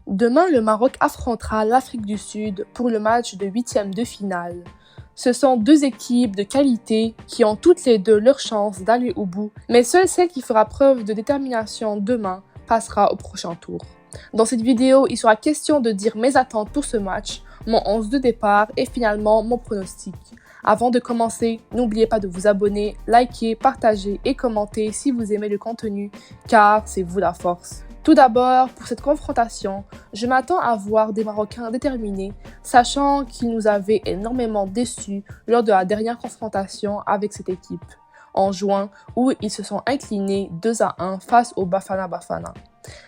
Demain, le Maroc affrontera l'Afrique du Sud pour le match de huitième de finale. Ce sont deux équipes de qualité qui ont toutes les deux leur chance d'aller au bout, mais seule celle qui fera preuve de détermination demain passera au prochain tour. Dans cette vidéo, il sera question de dire mes attentes pour ce match, mon 11 de départ et finalement mon pronostic. Avant de commencer, n'oubliez pas de vous abonner, liker, partager et commenter si vous aimez le contenu, car c'est vous la force. Tout d'abord, pour cette confrontation, je m'attends à voir des Marocains déterminés, sachant qu'ils nous avaient énormément déçus lors de la dernière confrontation avec cette équipe, en juin, où ils se sont inclinés 2-1 face au Bafana Bafana.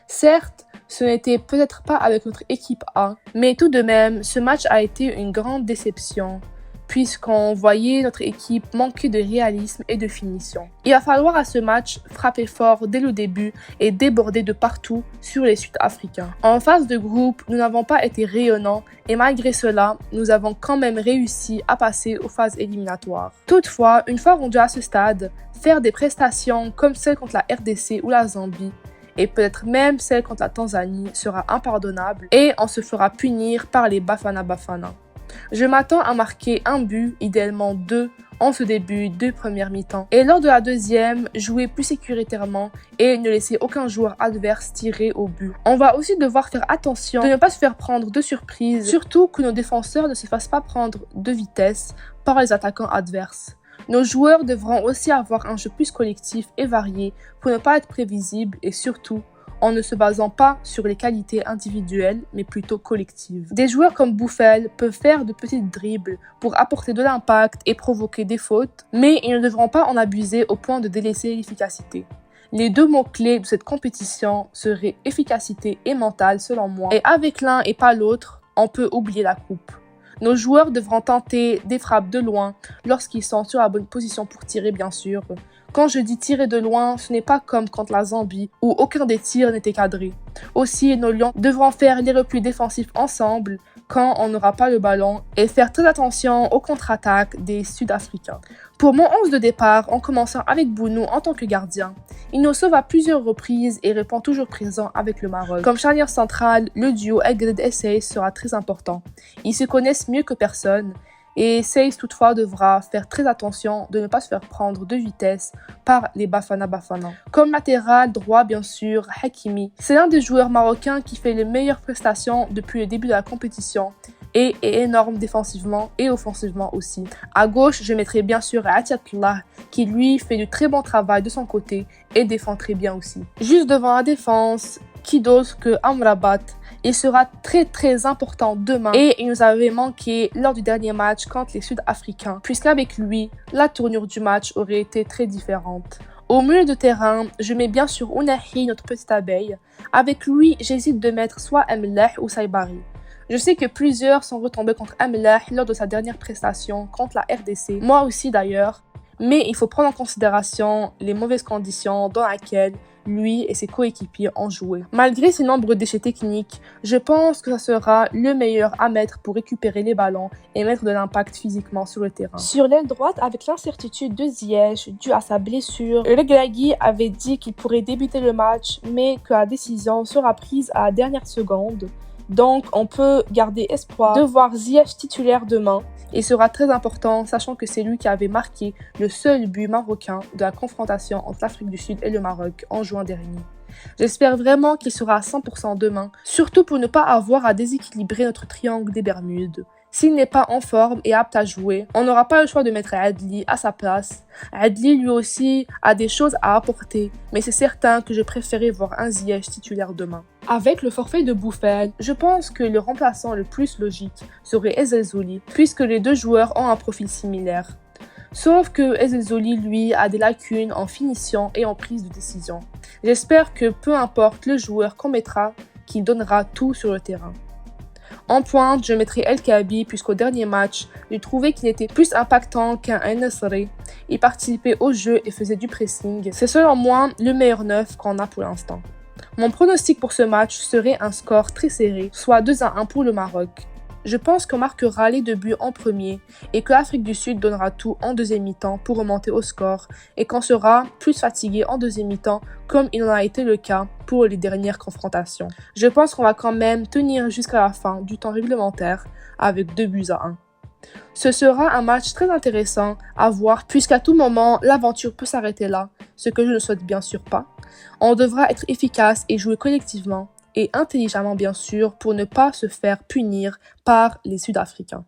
Certes, ce n'était peut-être pas avec notre équipe A, mais tout de même, ce match a été une grande déception, puisqu'on voyait notre équipe manquer de réalisme et de finition. Il va falloir à ce match frapper fort dès le début et déborder de partout sur les Sud-Africains. En phase de groupe, nous n'avons pas été rayonnants et malgré cela, nous avons quand même réussi à passer aux phases éliminatoires. Toutefois, une fois rendu à ce stade, faire des prestations comme celle contre la RDC ou la Zambie, et peut-être même celle contre la Tanzanie sera impardonnable et on se fera punir par les Bafana Bafana. Je m'attends à marquer un but, idéalement 2, en ce début de première mi-temps. Et lors de la deuxième, jouer plus sécuritairement et ne laisser aucun joueur adverse tirer au but. On va aussi devoir faire attention de ne pas se faire prendre de surprise, surtout que nos défenseurs ne se fassent pas prendre de vitesse par les attaquants adverses. Nos joueurs devront aussi avoir un jeu plus collectif et varié pour ne pas être prévisibles et surtout en ne se basant pas sur les qualités individuelles, mais plutôt collectives. Des joueurs comme Boufal peuvent faire de petits dribbles pour apporter de l'impact et provoquer des fautes, mais ils ne devront pas en abuser au point de délaisser l'efficacité. Les deux mots-clés de cette compétition seraient efficacité et mental selon moi, et avec l'un et pas l'autre, on peut oublier la coupe. Nos joueurs devront tenter des frappes de loin lorsqu'ils sont sur la bonne position pour tirer bien sûr. Quand je dis tirer de loin, ce n'est pas comme contre la Zambie où aucun des tirs n'était cadré. Aussi, nos lions devront faire les replis défensifs ensemble quand on n'aura pas le ballon et faire très attention aux contre-attaques des Sud-Africains. Pour mon 11 de départ, en commençant avec Bounou en tant que gardien, il nous sauve à plusieurs reprises et répond toujours présent avec le Maroc. Comme charnière centrale, le duo Elgred et Seiss sera très important. Ils se connaissent mieux que personne. Et Seiss toutefois devra faire très attention de ne pas se faire prendre de vitesse par les Bafana Bafana. Comme latéral droit bien sûr, Hakimi. C'est l'un des joueurs marocains qui fait les meilleures prestations depuis le début de la compétition et est énorme défensivement et offensivement aussi. À gauche, je mettrai bien sûr Atiatullah qui lui fait du très bon travail de son côté et défend très bien aussi. Juste devant la défense, qui d'autre que Amrabat. Il sera très important demain et il nous avait manqué lors du dernier match contre les Sud-Africains puisqu'avec lui, la tournure du match aurait été très différente. Au milieu de terrain, je mets bien sûr Ounahi, notre petite abeille. Avec lui, j'hésite de mettre soit Amlah ou Saibari. Je sais que plusieurs sont retombés contre Amlah lors de sa dernière prestation contre la RDC, moi aussi d'ailleurs, mais il faut prendre en considération les mauvaises conditions dans lesquelles lui et ses coéquipiers ont joué. Malgré ses nombreux déchets techniques, je pense que ça sera le meilleur à mettre pour récupérer les ballons et mettre de l'impact physiquement sur le terrain. Sur l'aile droite, avec l'incertitude de Ziyech due à sa blessure, Regragui avait dit qu'il pourrait débuter le match, mais que la décision sera prise à la dernière seconde. Donc, on peut garder espoir de voir Ziyech titulaire demain et sera très important, sachant que c'est lui qui avait marqué le seul but marocain de la confrontation entre l'Afrique du Sud et le Maroc en juin dernier. J'espère vraiment qu'il sera à 100% demain, surtout pour ne pas avoir à déséquilibrer notre triangle des Bermudes. S'il n'est pas en forme et apte à jouer, on n'aura pas le choix de mettre Adli à sa place. Adli lui aussi a des choses à apporter, mais c'est certain que je préférais voir un Ziyech titulaire demain. Avec le forfait de Boufal, je pense que le remplaçant le plus logique serait Ezzalzouli, puisque les deux joueurs ont un profil similaire. Sauf que Ezzalzouli, lui, a des lacunes en finition et en prise de décision. J'espère que peu importe le joueur qu'on mettra, qu'il donnera tout sur le terrain. En pointe, je mettrai El Kaabi puisqu'au dernier match, j'ai trouvé qu'il était plus impactant qu'un El Nassri. Il participait au jeu et faisait du pressing. C'est selon moi le meilleur neuf qu'on a pour l'instant. Mon pronostic pour ce match serait un score très serré, soit 2-1 pour le Maroc. Je pense qu'on marquera les 2 buts en premier et que l'Afrique du Sud donnera tout en deuxième mi-temps pour remonter au score et qu'on sera plus fatigué en deuxième mi-temps comme il en a été le cas pour les dernières confrontations. Je pense qu'on va quand même tenir jusqu'à la fin du temps réglementaire avec 2-1. Ce sera un match très intéressant à voir puisqu'à tout moment l'aventure peut s'arrêter là, ce que je ne souhaite bien sûr pas. On devra être efficace et jouer collectivement et intelligemment bien sûr pour ne pas se faire punir par les Sud-Africains.